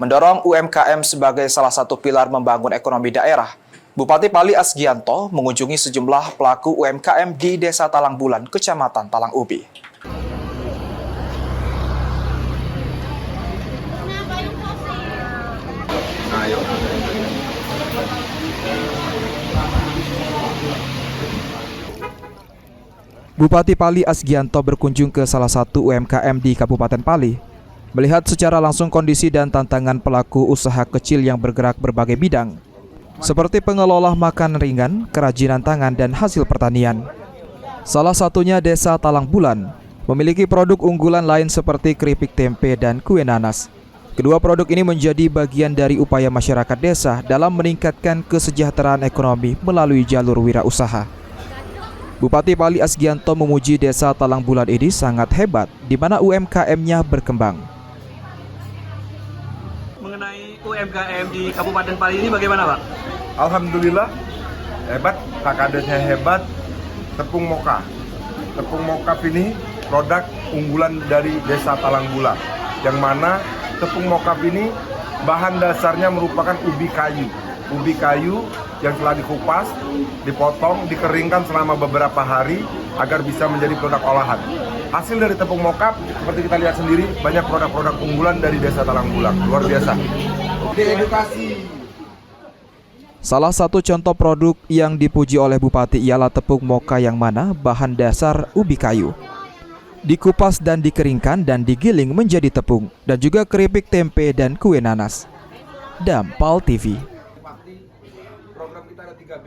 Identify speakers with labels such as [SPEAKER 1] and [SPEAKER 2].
[SPEAKER 1] Mendorong UMKM sebagai salah satu pilar membangun ekonomi daerah, Bupati Pali Asgianto mengunjungi sejumlah pelaku UMKM di Desa Talang Bulan, Kecamatan Talang Ubi. Bupati Pali Asgianto berkunjung ke salah satu UMKM di Kabupaten Pali, melihat secara langsung kondisi dan tantangan pelaku usaha kecil yang bergerak berbagai bidang, seperti pengelola makan ringan, kerajinan tangan, dan hasil pertanian. Salah satunya Desa Talang Bulan, memiliki produk unggulan lain seperti keripik tempe dan kue nanas. Kedua produk ini menjadi bagian dari upaya masyarakat desa dalam meningkatkan kesejahteraan ekonomi melalui jalur wirausaha. Bupati Pali Asgianto memuji Desa Talang Bulan ini sangat hebat, di mana UMKM-nya berkembang.
[SPEAKER 2] Mengenai UMKM di Kabupaten Pali ini bagaimana, Pak?
[SPEAKER 3] Alhamdulillah hebat, KKD-nya hebat. Tepung moka. Tepung moka ini produk unggulan dari Desa Talang Bulan, yang mana tepung moka ini bahan dasarnya merupakan ubi kayu. Ubi kayu yang telah dikupas, dipotong, dikeringkan selama beberapa hari agar bisa menjadi produk olahan. Hasil dari tepung mokap, seperti kita lihat sendiri, banyak produk-produk unggulan dari Desa Talang Bulan. Luar biasa. Edukasi.
[SPEAKER 1] Salah satu contoh produk yang dipuji oleh Bupati ialah tepung moka yang mana bahan dasar ubi kayu. Dikupas dan dikeringkan dan digiling menjadi tepung, dan juga keripik tempe dan kue nanas. Dampal TV.
[SPEAKER 3] Program kita ada 3B,